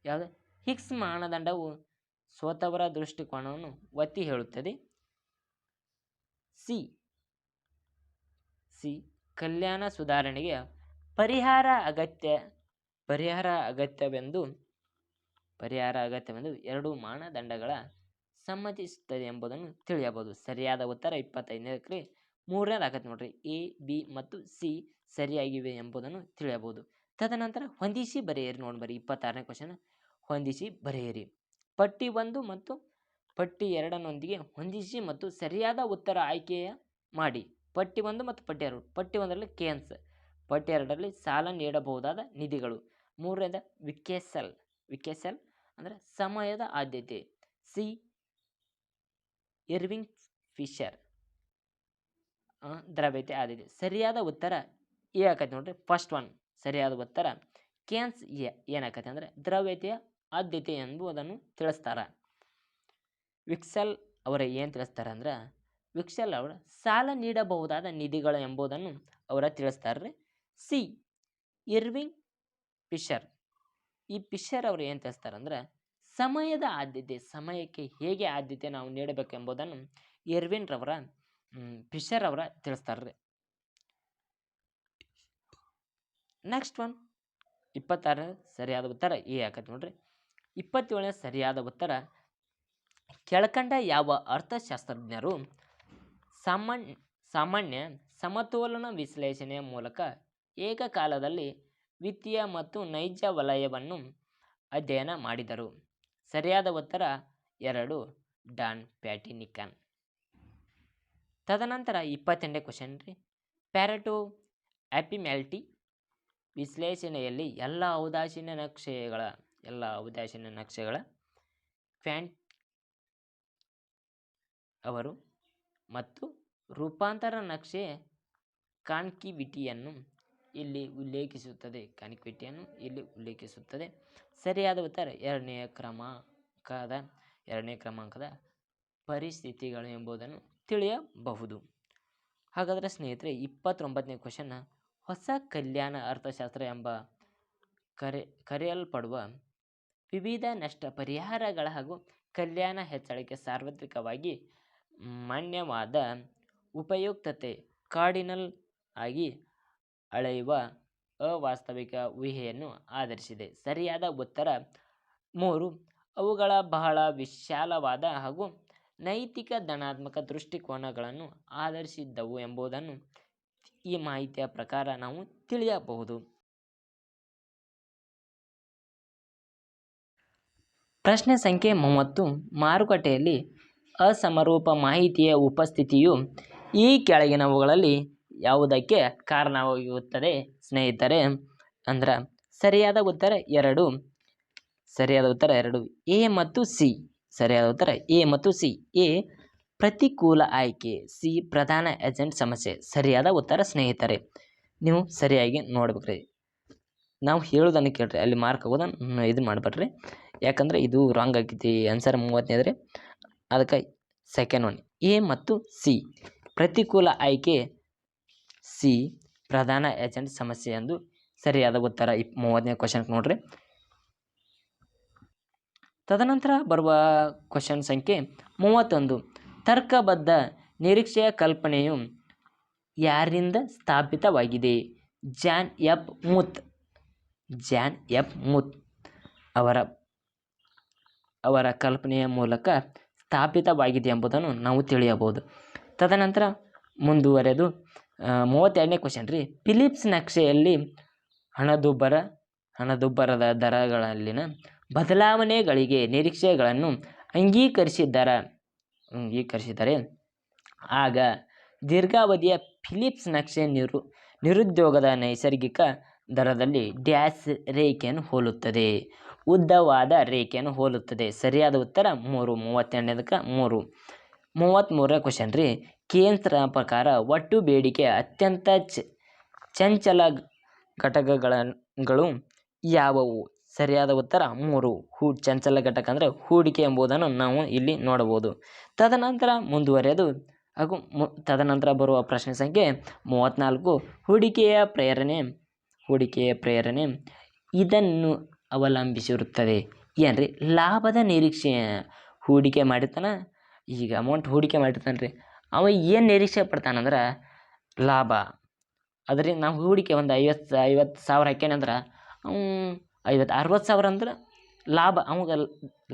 ಯಾವುದು, ಹಿಗ್ಸ್ ಮಾನದಂಡವು ಸೋತವರ ದೃಷ್ಟಿಕೋನವನ್ನು ಒತ್ತಿ ಹೇಳುತ್ತದೆ. ಸಿ, ಕಲ್ಯಾಣ ಸುಧಾರಣೆಗೆ ಪರಿಹಾರ ಅಗತ್ಯವೆಂದು ಎರಡು ಮಾನದಂಡಗಳ ಸಮ್ಮತಿಸುತ್ತದೆ ಎಂಬುದನ್ನು ತಿಳಿಯಬಹುದು. ಸರಿಯಾದ ಉತ್ತರ 25ನೇ 3ನೇದು ಆಗತ್ತೆ ನೋಡ್ರಿ. ಎ, ಬಿ ಮತ್ತು ಸಿ ಸರಿಯಾಗಿವೆ ಎಂಬುದನ್ನು ತಿಳಿಯಬಹುದು. ತದನಂತರ ಹೊಂದಿಸಿ ಬರೆಯಿರಿ ನೋಡ್ಬರಿ. 26ನೇ ಕ್ವಶನ್, ಹೊಂದಿಸಿ ಬರೆಯಿರಿ. ಪಟ್ಟಿ 1 ಮತ್ತು ಪಟ್ಟಿ 2ನೊಂದಿಗೆ ಹೊಂದಿಸಿ ಮತ್ತು ಸರಿಯಾದ ಉತ್ತರ ಆಯ್ಕೆಯ ಮಾಡಿ. ಪಟ್ಟಿ 1 ಮತ್ತು ಪಟ್ಟಿ 2. ಪಟ್ಟಿ 1ರಲ್ಲಿ ಕೇನ್ಸ್, ಪಟ್ಟಿ 2ರಲ್ಲಿ ಸಾಲ ನೀಡಬಹುದಾದ ನಿಧಿಗಳು, 3ನೇದ ವಿಕೆಸೆಲ್ ಅಂದರೆ ಸಮಯದ ಆದ್ಯತೆ. ಸಿ, ಇರ್ವಿಂಗ್ ಫಿಶರ್ ದ್ರವ್ಯತೆ ಆದ್ಯತೆ. ಸರಿಯಾದ ಉತ್ತರ ಎ ಆಕತಿ ನೋಡ್ರಿ. ಫಸ್ಟ್ ಒನ್ ಸರಿಯಾದ ಉತ್ತರ ಕೇನ್ಸ್ ಏನಾಕತಿ ಅಂದರೆ ದ್ರವ್ಯತೆಯ ಆದ್ಯತೆ ಎಂಬುದನ್ನು ತಿಳಿಸ್ತಾರ. ವಿಕ್ಸೆಲ್ ಅವರ ಏನು ತಿಳಿಸ್ತಾರ ಅಂದ್ರೆ, ವಿಕ್ಸೆಲ್ ಅವರ ಸಾಲ ನೀಡಬಹುದಾದ ನಿಧಿಗಳು ಎಂಬುದನ್ನು ಅವರ ತಿಳಿಸ್ತಾರ್ರಿ. ಸಿ, ಇರ್ವಿಂಗ್ ಫಿಶರ್, ಈ ಫಿಶರ್ ಅವರು ಏನು ತಿಳಿಸ್ತಾರಂದ್ರೆ ಸಮಯದ ಆದ್ಯತೆ, ಸಮಯಕ್ಕೆ ಹೇಗೆ ಆದ್ಯತೆ ನಾವು ನೀಡಬೇಕು ಎಂಬುದನ್ನು ಫಿಶರ್ ಅವರ ತಿಳಿಸ್ತಾರ್ರಿ. ನೆಕ್ಸ್ಟ್ ಒನ್ 26 ಸರಿಯಾದ ಉತ್ತರ ಎ ಆಕತಿ ನೋಡ್ರಿ. 27ನೇ ಸರಿಯಾದ ಉತ್ತರ, ಕೆಳಕಂಡ ಯಾವ ಅರ್ಥಶಾಸ್ತ್ರಜ್ಞರು ಸಾಮಾನ್ಯ ಸಮತೋಲನ ವಿಶ್ಲೇಷಣೆಯ ಮೂಲಕ ಏಕಕಾಲದಲ್ಲಿ ವಿತ್ತೀಯ ಮತ್ತು ನೈಜ ವಲಯವನ್ನು ಅಧ್ಯಯನ ಮಾಡಿದರು? ಸರಿಯಾದ ಉತ್ತರ 2, ಡಾನ್ ಪ್ಯಾಟಿನಿಕನ್. ತದನಂತರ 28ನೇ ಕ್ವಶನ್ ರೀ, ಪ್ಯಾರೆಟೋ ಆಪ್ಟಿಮ್ಯಾಲಿಟಿ ವಿಶ್ಲೇಷಣೆಯಲ್ಲಿ ಎಲ್ಲ ಔದಾಸೀನ್ಯ ನಕ್ಷೆಗಳ ಫ್ಯಾಂಟ್ ಅವರು ಮತ್ತು ರೂಪಾಂತರ ನಕ್ಷೆ ಕಾನ್ಕಿವಿಟಿಯನ್ನು ಇಲ್ಲಿ ಉಲ್ಲೇಖಿಸುತ್ತದೆ. ಸರಿಯಾದ ಉತ್ತರ 2ನೇ ಕ್ರಮಾಂಕದ ಪರಿಸ್ಥಿತಿಗಳು ಎಂಬುದನ್ನು ತಿಳಿಯಬಹುದು. ಹಾಗಾದರೆ ಸ್ನೇಹಿತರೆ 29ನೇ ಕ್ವಶನ್, ಹೊಸ ಕಲ್ಯಾಣ ಅರ್ಥಶಾಸ್ತ್ರ ಎಂಬ ಕರೆಯಲ್ಪಡುವ ವಿವಿಧ ನಷ್ಟ ಪರಿಹಾರಗಳ ಹಾಗೂ ಕಲ್ಯಾಣ ಹೆಚ್ಚಳಕ್ಕೆ ಸಾರ್ವತ್ರಿಕವಾಗಿ ಮಾನ್ಯವಾದ ಉಪಯುಕ್ತತೆ ಕಾರ್ಡಿನಲ್ ಆಗಿ ಅಳೆಯುವ ಅವಾಸ್ತವಿಕ ಊಹೆಯನ್ನು ಆಧರಿಸಿದೆ. ಸರಿಯಾದ ಉತ್ತರ 3, ಅವುಗಳ ಬಹಳ ವಿಶಾಲವಾದ ಹಾಗೂ ನೈತಿಕ ಧನಾತ್ಮಕ ದೃಷ್ಟಿಕೋನಗಳನ್ನು ಆಧರಿಸಿದ್ದವು ಎಂಬುದನ್ನು ಈ ಮಾಹಿತಿಯ ಪ್ರಕಾರ ನಾವು ತಿಳಿಯಬಹುದು. ಪ್ರಶ್ನೆ ಸಂಖ್ಯೆ 30, ಮಾರುಕಟ್ಟೆಯಲ್ಲಿ ಅಸಮರೂಪ ಮಾಹಿತಿಯ ಉಪಸ್ಥಿತಿಯು ಈ ಕೆಳಗಿನವುಗಳಲ್ಲಿ ಯಾವುದಕ್ಕೆ ಕಾರಣವಾಗುತ್ತದೆ ಸ್ನೇಹಿತರೆ ಅಂದ್ರೆ ಸರಿಯಾದ ಉತ್ತರ 2. ಎ ಮತ್ತು ಸಿ. ಸರಿಯಾದ ಉತ್ತರ ಎ ಮತ್ತು ಸಿ. ಎ, ಪ್ರತಿಕೂಲ ಆಯ್ಕೆ. ಸಿ, ಪ್ರಧಾನ ಏಜೆಂಟ್ ಸಮಸ್ಯೆ. ಸರಿಯಾದ ಉತ್ತರ ಸ್ನೇಹಿತರೆ. ನೀವು ಸರಿಯಾಗಿ ನೋಡ್ಬೇಕ್ರಿ, ನಾವು ಹೇಳೋದನ್ನು ಕೇಳ್ರಿ, ಅಲ್ಲಿ ಮಾರ್ಕ್ ಆಗೋದನ್ನು ಇದು ಮಾಡ್ಬೇಡ್ರಿ, ಯಾಕಂದರೆ ಇದು ರಾಂಗ್ ಆಗೈತಿ. ಆನ್ಸರ್ 30ನೇದ್ರಿ, ಅದಕ್ಕೆ ಸೆಕೆಂಡ್ ಒನ್ ಎ ಮತ್ತು ಸಿ. ಪ್ರತಿಕೂಲ ಆಯ್ಕೆ ಸಿ, ಪ್ರಧಾನ ಏಜೆಂಟ್ ಸಮಸ್ಯೆ ಎಂದು ಸರಿಯಾದ ಉತ್ತರ 30ನೇ ಕ್ವಶನ್ ನೋಡ್ರಿ. ತದನಂತರ ಬರುವ ಕ್ವಶನ್ ಸಂಖ್ಯೆ 31, ತರ್ಕಬದ್ಧ ನಿರೀಕ್ಷೆಯ ಕಲ್ಪನೆಯು ಯಾರಿಂದ ಸ್ಥಾಪಿತವಾಗಿದೆ? ಜಾನ್ ಎಫ್ ಮುತ್ ಅವರ ಕಲ್ಪನೆಯ ಮೂಲಕ ಸ್ಥಾಪಿತವಾಗಿದೆ ಎಂಬುದನ್ನು ನಾವು ತಿಳಿಯಬಹುದು. ತದನಂತರ ಮುಂದುವರೆದು 32ನೇ ಕ್ವಶನ್ ರೀ, ಫಿಲಿಪ್ಸ್ ನಕ್ಷೆಯಲ್ಲಿ ಹಣದುಬ್ಬರದ ದರಗಳಲ್ಲಿನ ಬದಲಾವಣೆಗಳಿಗೆ ನಿರೀಕ್ಷೆಗಳನ್ನು ಅಂಗೀಕರಿಸಿದರೆ ಆಗ ದೀರ್ಘಾವಧಿಯ ಫಿಲಿಪ್ಸ್ ನಕ್ಷೆ ನಿರುದ್ಯೋಗದ ನೈಸರ್ಗಿಕ ದರದಲ್ಲಿ ಡ್ಯಾಶ್ ರೇಖೆಯನ್ನು ಹೋಲುತ್ತದೆ. ಉದ್ದವಾದ ರೇಖೆಯನ್ನು ಹೋಲುತ್ತದೆ. ಸರಿಯಾದ ಉತ್ತರ 3. 32ಕ್ಕೆ 3. 33ನೇ ಕ್ವಶನ್ ರೀ. ಕೇನ್ಸ್ರ ಪ್ರಕಾರ ಒಟ್ಟು ಬೇಡಿಕೆ ಅತ್ಯಂತ ಚಂಚಲ ಘಟಕಗಳು ಯಾವುವು? ಸರಿಯಾದ ಉತ್ತರ 3. ಚಂಚಲ ಘಟಕ ಅಂದರೆ ಹೂಡಿಕೆ ಎಂಬುದನ್ನು ನಾವು ಇಲ್ಲಿ ನೋಡಬಹುದು. ತದನಂತರ ಮುಂದುವರೆದು ಹಾಗೂ ತದನಂತರ ಬರುವ ಪ್ರಶ್ನೆ ಸಂಖ್ಯೆ 34. ಹೂಡಿಕೆಯ ಪ್ರೇರಣೆ ಇದನ್ನು ಅವಲಂಬಿಸಿರುತ್ತದೆ. ಏನ್ರಿ? ಲಾಭದ ನಿರೀಕ್ಷೆ. ಹೂಡಿಕೆ ಮಾಡಿರ್ತಾನ, ಈಗ ಅಮೌಂಟ್ ಹೂಡಿಕೆ ಮಾಡಿರ್ತಾನೆ ರೀ, ಅವ ಏನು ನಿರೀಕ್ಷೆ ಪಡ್ತಾನಂದ್ರೆ ಲಾಭ. ಅದ್ರಿಂದ ನಾವು ಹೂಡಿಕೆ ಒಂದು 50,000 ಹಾಕ್ಯಾನಂದ್ರೆ ಅವು 60,000 ಅಂದ್ರೆ ಲಾಭ, ಅವಾಗ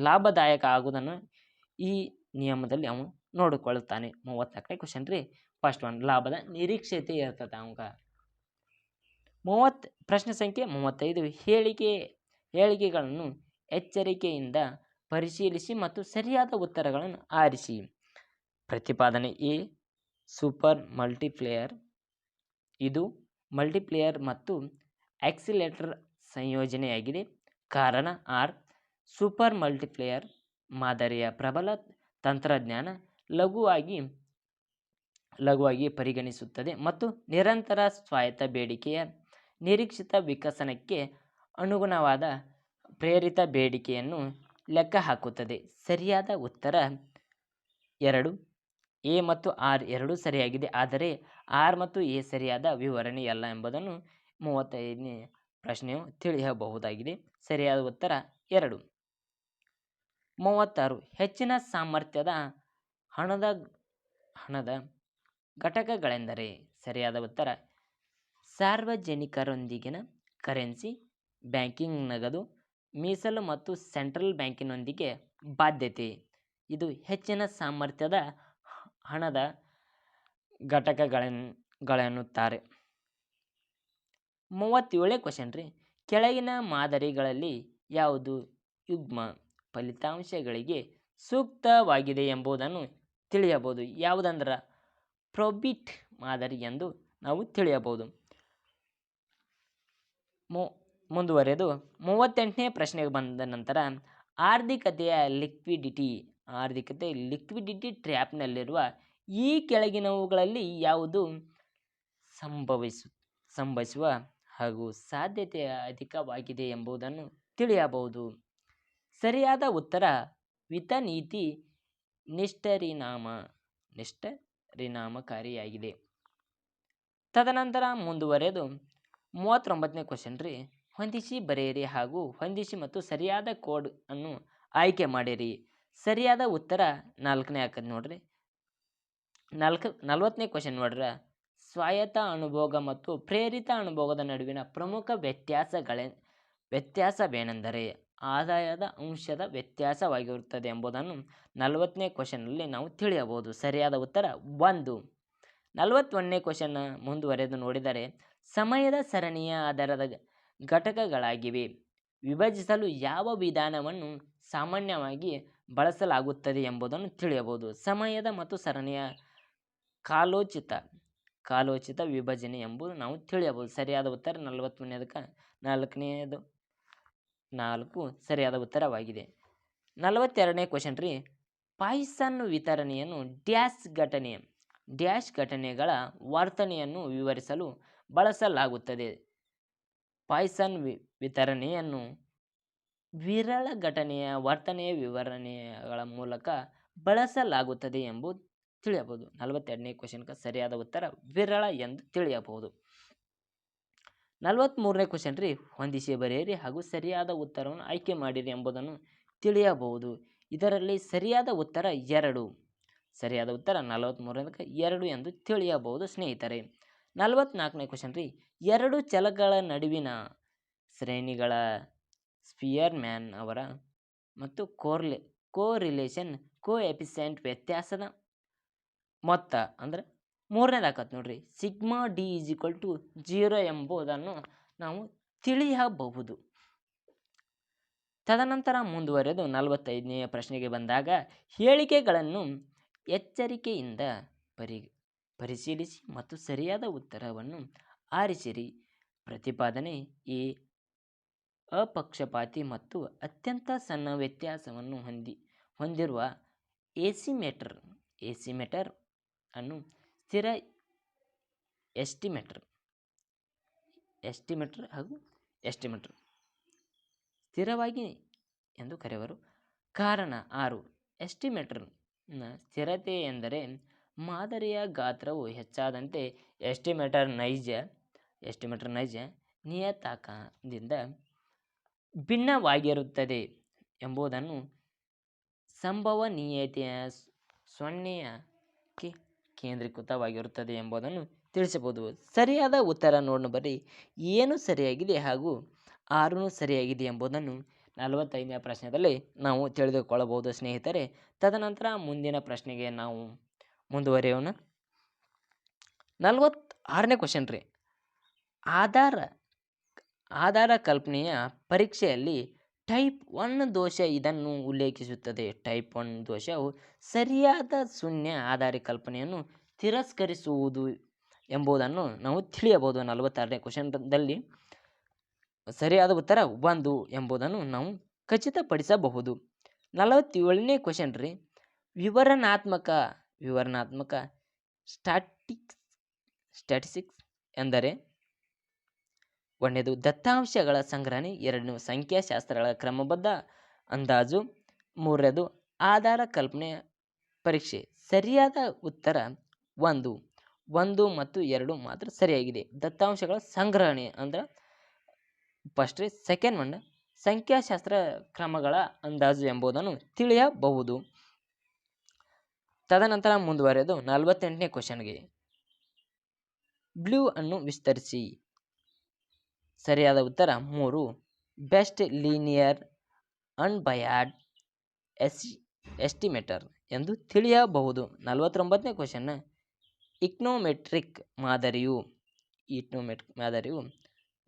ಲಾಭದಾಯಕ ಆಗುವುದನ್ನು ಈ ನಿಯಮದಲ್ಲಿ ಅವನು ನೋಡಿಕೊಳ್ಳುತ್ತಾನೆ. 34ನೇ ಕ್ವಶನ್ ರೀ. ಫಸ್ಟ್ ಒನ್ ಲಾಭದ ನಿರೀಕ್ಷತೆ ಇರ್ತದೆ ಅವಾಗ. ಪ್ರಶ್ನೆ ಸಂಖ್ಯೆ 35. ಹೇಳಿಕೆಗಳನ್ನು ಎಚ್ಚರಿಕೆಯಿಂದ ಪರಿಶೀಲಿಸಿ ಮತ್ತು ಸರಿಯಾದ ಉತ್ತರಗಳನ್ನು ಆರಿಸಿ. ಪ್ರತಿಪಾದನೆ ಎ ಸೂಪರ್ ಮಲ್ಟಿಪ್ಲೇಯರ್. ಇದು ಮಲ್ಟಿಪ್ಲೇಯರ್ ಮತ್ತು ಆಕ್ಸಿಲೇಟರ್ ಸಂಯೋಜನೆಯಾಗಿದೆ. ಕಾರಣ ಆರ್. ಸೂಪರ್ ಮಲ್ಟಿಪ್ಲೇಯರ್ ಮಾದರಿಯ ಪ್ರಬಲ ತಂತ್ರಜ್ಞಾನ ಲಘುವಾಗಿ ಪರಿಗಣಿಸುತ್ತದೆ ಮತ್ತು ನಿರಂತರ ಸ್ವಾಯತ್ತ ಬೇಡಿಕೆಯ ನಿರೀಕ್ಷಿತ ವಿಕಸನಕ್ಕೆ ಅನುಗುಣವಾದ ಪ್ರೇರಿತ ಬೇಡಿಕೆಯನ್ನು ಲೆಕ್ಕ ಹಾಕುತ್ತದೆ. ಸರಿಯಾದ ಉತ್ತರ 2. ಎ ಮತ್ತು ಆರ್ ಎರಡೂ ಸರಿಯಾಗಿದೆ, ಆದರೆ ಆರ್ ಮತ್ತು ಎ ಸರಿಯಾದ ವಿವರಣೆಯಲ್ಲ ಎಂಬುದನ್ನು 35ನೇ ಪ್ರಶ್ನೆಯು ತಿಳಿಯಬಹುದಾಗಿದೆ. ಸರಿಯಾದ ಉತ್ತರ 2. 36. ಹೆಚ್ಚಿನ ಸಾಮರ್ಥ್ಯದ ಹಣದ ಘಟಕಗಳೆಂದರೆ? ಸರಿಯಾದ ಉತ್ತರ ಸಾರ್ವಜನಿಕರೊಂದಿಗಿನ ಕರೆನ್ಸಿ, ಬ್ಯಾಂಕಿಂಗ್, ನಗದು, ಮೀಸಲು ಮತ್ತು ಸೆಂಟ್ರಲ್ ಬ್ಯಾಂಕಿನೊಂದಿಗೆ ಬಾಧ್ಯತೆ. ಇದು ಹೆಚ್ಚಿನ ಸಾಮರ್ಥ್ಯದ ಹಣದ ಘಟಕಗಳೆನ್ನುತ್ತಾರೆ. 37ನೇ ಕ್ವಶನ್ ರೀ. ಕೆಳಗಿನ ಮಾದರಿಗಳಲ್ಲಿ ಯಾವುದು ಯುಗ್ಮ ಫಲಿತಾಂಶಗಳಿಗೆ ಸೂಕ್ತವಾಗಿದೆ ಎಂಬುದನ್ನು ತಿಳಿಯಬಹುದು. ಯಾವುದಂದ್ರೆ ಪ್ರೊಬಿಟ್ ಮಾದರಿ ಎಂದು ನಾವು ತಿಳಿಯಬಹುದು. ಮುಂದುವರೆದು 38ನೇ ಪ್ರಶ್ನೆಗೆ ಬಂದ ನಂತರ ಆರ್ಥಿಕತೆಯ ಲಿಕ್ವಿಡಿಟಿ ಟ್ರ್ಯಾಪ್ನಲ್ಲಿರುವ ಈ ಕೆಳಗಿನವುಗಳಲ್ಲಿ ಯಾವುದು ಸಂಭವಿಸುವ ಹಾಗೂ ಸಾಧ್ಯತೆ ಅಧಿಕವಾಗಿದೆ ಎಂಬುದನ್ನು ತಿಳಿಯಬಹುದು. ಸರಿಯಾದ ಉತ್ತರ ವಿತ್ತ ನೀತಿ ನಿಷ್ಪರಿಣಾಮಕಾರಿಯಾಗಿದೆ. ತದನಂತರ ಮುಂದುವರೆದು 39ನೇ ಕ್ವಶನ್ ರೀ. ಹೊಂದಿಸಿ ಬರೆಯಿರಿ ಹಾಗೂ ಹೊಂದಿಸಿ ಮತ್ತು ಸರಿಯಾದ ಕೋಡ್ ಅನ್ನು ಆಯ್ಕೆ ಮಾಡಿರಿ. ಸರಿಯಾದ ಉತ್ತರ 4ನೇ ಆಕತ್ ನೋಡ್ರಿ. 40ನೇ ಕ್ವಶನ್ ನೋಡ್ರ. ಸ್ವಾಯತ್ತ ಅನುಭೋಗ ಮತ್ತು ಪ್ರೇರಿತ ಅನುಭೋಗದ ನಡುವಿನ ಪ್ರಮುಖ ವ್ಯತ್ಯಾಸವೇನೆಂದರೆ ಆದಾಯದ ಅಂಶದ ವ್ಯತ್ಯಾಸವಾಗಿರುತ್ತದೆ ಎಂಬುದನ್ನು 40ನೇ ಕ್ವಶನ್ನಲ್ಲಿ ನಾವು ತಿಳಿಯಬಹುದು. ಸರಿಯಾದ ಉತ್ತರ 1. 41ನೇ ಕ್ವಶನ್ ಮುಂದುವರೆದು ನೋಡಿದರೆ ಸಮಯದ ಸರಣಿಯ ಆಧಾರದ ಘಟಕಗಳಾಗಿವೆ. ವಿಭಜಿಸಲು ಯಾವ ವಿಧಾನವನ್ನು ಸಾಮಾನ್ಯವಾಗಿ ಬಳಸಲಾಗುತ್ತದೆ ಎಂಬುದನ್ನು ತಿಳಿಯಬಹುದು. ಸಮಯದ ಮತ್ತು ಸರಣಿಯ ಕಾಲೋಚಿತ ವಿಭಜನೆ ಎಂಬುದು ನಾವು ತಿಳಿಯಬಹುದು. ಸರಿಯಾದ ಉತ್ತರ 41ನೇದಕ್ಕೆ 4 ಸರಿಯಾದ ಉತ್ತರವಾಗಿದೆ. 42ನೇ ಕ್ವಶನ್ ರೀ. ಪಾಯ್ಸನ್ ವಿತರಣೆಯನ್ನು ಡ್ಯಾಶ್ ಘಟನೆಗಳ ವರ್ತನೆಯನ್ನು ವಿವರಿಸಲು ಬಳಸಲಾಗುತ್ತದೆ. ಪಾಯ್ಸನ್ ವಿತರಣೆಯನ್ನು ವಿರಳ ಘಟನೆಯ ವರ್ತನೆಯ ವಿವರಣೆಗಳ ಮೂಲಕ ಬಳಸಲಾಗುತ್ತದೆ ಎಂಬುದು ತಿಳಿಯಬಹುದು. 42ನೇ ಕ್ವಶನ್ಗೆ ಸರಿಯಾದ ಉತ್ತರ ವಿರಳ ಎಂದು ತಿಳಿಯಬಹುದು. 43ನೇ ಕ್ವಶನ್ ರೀ. ಹೊಂದಿಸಿ ಬರೆಯಿರಿ ಹಾಗೂ ಸರಿಯಾದ ಉತ್ತರವನ್ನು ಆಯ್ಕೆ ಮಾಡಿರಿ ಎಂಬುದನ್ನು ತಿಳಿಯಬಹುದು. ಇದರಲ್ಲಿ ಸರಿಯಾದ ಉತ್ತರ 2. ಸರಿಯಾದ ಉತ್ತರ 43ಕ್ಕೆ 2 ಎಂದು ತಿಳಿಯಬಹುದು ಸ್ನೇಹಿತರೆ. 44ನೇ ಕ್ವಶನ್ ರೀ. ಎರಡು ಚಲಗಳ ನಡುವಿನ ಶ್ರೇಣಿಗಳ ಸ್ಪಿಯರ್ಮ್ಯಾನ್ ಅವರ ಮತ್ತು ಕೋರಿಲೇಷನ್ ಕೋಎಫಿಷಿಯೆಂಟ್ ವ್ಯತ್ಯಾಸದ ಮೊತ್ತ ಅಂದರೆ 3ನೇದಾಕತ್ ನೋಡ್ರಿ. ಸಿಗ್ಮಾ ಡಿ = 0 ಎಂಬುದನ್ನು ನಾವು ತಿಳಿಯಬಹುದು. ತದನಂತರ ಮುಂದುವರೆದು 45ನೇ ಪ್ರಶ್ನೆಗೆ ಬಂದಾಗ ಹೇಳಿಕೆಗಳನ್ನು ಎಚ್ಚರಿಕೆಯಿಂದ ಪರಿಶೀಲಿಸಿ ಮತ್ತು ಸರಿಯಾದ ಉತ್ತರವನ್ನು ಆರಿಸಿರಿ. ಪ್ರತಿಪಾದನೆ ಎ ಅಪಕ್ಷಪಾತಿ ಮತ್ತು ಅತ್ಯಂತ ಸಣ್ಣ ವ್ಯತ್ಯಾಸವನ್ನು ಹೊಂದಿರುವ ಎಸಿಮೇಟರ್ ಅನ್ನು ಸ್ಥಿರ ಎಸ್ಟಿಮೇಟರ್ ಹಾಗೂ ಎಸ್ಟಿಮೇಟರ್ ಸ್ಥಿರವಾಗಿ ಎಂದು ಕರೆಯುವರು. ಕಾರಣ 6. ಎಸ್ಟಿಮೇಟರ್ನ ಸ್ಥಿರತೆ ಎಂದರೆ ಮಾದರಿಯ ಗಾತ್ರವು ಹೆಚ್ಚಾದಂತೆ ಎಸ್ಟಿಮೇಟರ್ ನೈಜ ನಿಯತಾಂಕದಿಂದ ಭಿನ್ನವಾಗಿರುತ್ತದೆ ಎಂಬುದನ್ನು ಸಂಭವನೀಯತೆಯ 0ಕ್ಕೆ ಕೇಂದ್ರೀಕೃತವಾಗಿರುತ್ತದೆ ಎಂಬುದನ್ನು ತಿಳಿಸಬಹುದು. ಸರಿಯಾದ ಉತ್ತರ ನೋಡೋಣ ಬರ್ರಿ. ಏನು ಸರಿಯಾಗಿದೆ ಹಾಗೂ 6 ಸರಿಯಾಗಿದೆ ಎಂಬುದನ್ನು 45ನೇ ಪ್ರಶ್ನೆಯಲ್ಲಿ ನಾವು ತಿಳಿದುಕೊಳ್ಳಬಹುದು ಸ್ನೇಹಿತರೆ. ತದನಂತರ ಮುಂದಿನ ಪ್ರಶ್ನೆಗೆ ನಾವು ಮುಂದುವರಿಯೋಣ. 46ನೇ ಕ್ವಶನ್ ರೀ. ಆಧಾರ ಕಲ್ಪನೆಯ ಪರೀಕ್ಷೆಯಲ್ಲಿ ಟೈಪ್ 1 ದೋಷ ಇದನ್ನು ಉಲ್ಲೇಖಿಸುತ್ತದೆ. ಟೈಪ್ 1 ದೋಷವು ಸರಿಯಾದ ಶೂನ್ಯ ಆಧಾರ ಕಲ್ಪನೆಯನ್ನು ತಿರಸ್ಕರಿಸುವುದು ಎಂಬುದನ್ನು ನಾವು ತಿಳಿಯಬಹುದು. 46ನೇ ಕ್ವಶನ್ದಲ್ಲಿ ಸರಿಯಾದ ಉತ್ತರ 1 ಎಂಬುದನ್ನು ನಾವು ಖಚಿತಪಡಿಸಬಹುದು. 47ನೇ ಕ್ವಶನ್ ರೀ. ವಿವರಣಾತ್ಮಕ ಸ್ಟ್ಯಾಟಿಸ್ಟಿಕ್ಸ್ ಎಂದರೆ 1ನೇದು ದತ್ತಾಂಶಗಳ ಸಂಗ್ರಹಣೆ, 2ನೇದು ಸಂಖ್ಯಾಶಾಸ್ತ್ರಗಳ ಕ್ರಮಬದ್ಧ ಅಂದಾಜು, 3ನೇದು ಆಧಾರ ಕಲ್ಪನೆಯ ಪರೀಕ್ಷೆ. ಸರಿಯಾದ ಉತ್ತರ 1 ಮತ್ತು 2 ಮಾತ್ರ ಸರಿಯಾಗಿದೆ. ದತ್ತಾಂಶಗಳ ಸಂಗ್ರಹಣೆ ಅಂದ್ರೆ ಫಸ್ಟ್ ರೀ. ಸೆಕೆಂಡ್ ಒನ್ ಸಂಖ್ಯಾಶಾಸ್ತ್ರ ಕ್ರಮಗಳ ಅಂದಾಜು ಎಂಬುದನ್ನು ತಿಳಿಯಬಹುದು. ತದನಂತರ ಮುಂದುವರೆದು 48ನೇ ಕ್ವಶನ್ಗೆ ಬ್ಲೂ ಅನ್ನು ವಿಸ್ತರಿಸಿ. ಸರಿಯಾದ ಉತ್ತರ 3 ಬೆಸ್ಟ್ ಲೀನಿಯರ್ ಅನ್ಬಯಾಸ್ಡ್ ಎಸ್ಟಿಮೇಟರ್ ಎಂದು ತಿಳಿಯಬಹುದು. 49ನೇ ಕ್ವಶನ್ ಇಕನಾಮೆಟ್ರಿಕ್ ಮಾದರಿಯು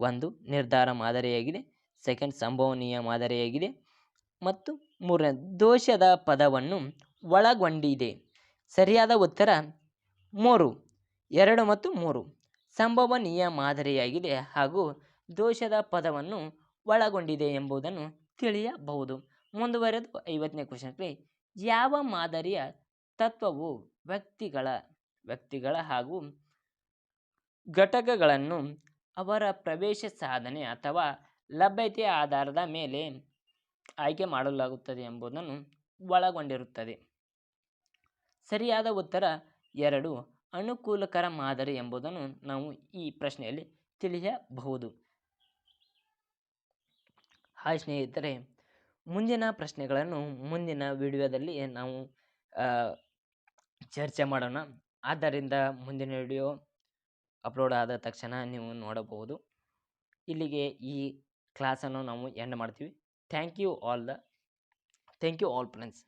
1 ನಿರ್ಧಾರ ಮಾದರಿಯಾಗಿದೆ, ಸೆಕೆಂಡ್ ಸಂಭವನೀಯ ಮಾದರಿಯಾಗಿದೆ ಮತ್ತು 3ನೇ ದೋಷದ ಪದವನ್ನು ಒಳಗೊಂಡಿದೆ. ಸರಿಯಾದ ಉತ್ತರ 2 ಮತ್ತು 3 ಸಂಭವನೀಯ ಮಾದರಿಯಾಗಿದೆ ಹಾಗೂ ದೋಷದ ಪದವನ್ನು ಒಳಗೊಂಡಿದೆ ಎಂಬುದನ್ನು ತಿಳಿಯಬಹುದು. ಮುಂದುವರೆದು 50ನೇ ಕ್ವಶನ್ಗೆ ಯಾವ ಮಾದರಿಯ ತತ್ವವು ವ್ಯಕ್ತಿಗಳ ಹಾಗೂ ಘಟಕಗಳನ್ನು ಅವರ ಪ್ರವೇಶ ಸಾಧನೆ ಅಥವಾ ಲಭ್ಯತೆಯ ಆಧಾರದ ಮೇಲೆ ಆಯ್ಕೆ ಮಾಡಲಾಗುತ್ತದೆ ಎಂಬುದನ್ನು ಒಳಗೊಂಡಿರುತ್ತದೆ. ಸರಿಯಾದ ಉತ್ತರ 2 ಅನುಕೂಲಕರ ಮಾದರಿ ಎಂಬುದನ್ನು ನಾವು ಈ ಪ್ರಶ್ನೆಯಲ್ಲಿ ತಿಳಿಯಬಹುದು. ಹಾಯ್ ಸ್ನೇಹಿತರೆ, ಮುಂದಿನ ಪ್ರಶ್ನೆಗಳನ್ನು ಮುಂದಿನ ವಿಡಿಯೋದಲ್ಲಿ ನಾವು ಚರ್ಚೆ ಮಾಡೋಣ. ಆದ್ದರಿಂದ ಮುಂದಿನ ವಿಡಿಯೋ ಅಪ್ಲೋಡ್ ಆದ ತಕ್ಷಣ ನೀವು ನೋಡಬಹುದು. ಇಲ್ಲಿಗೆ ಈ ಕ್ಲಾಸನ್ನು ನಾವು ಎಂಡ್ ಮಾಡ್ತೀವಿ. Thank you all friends.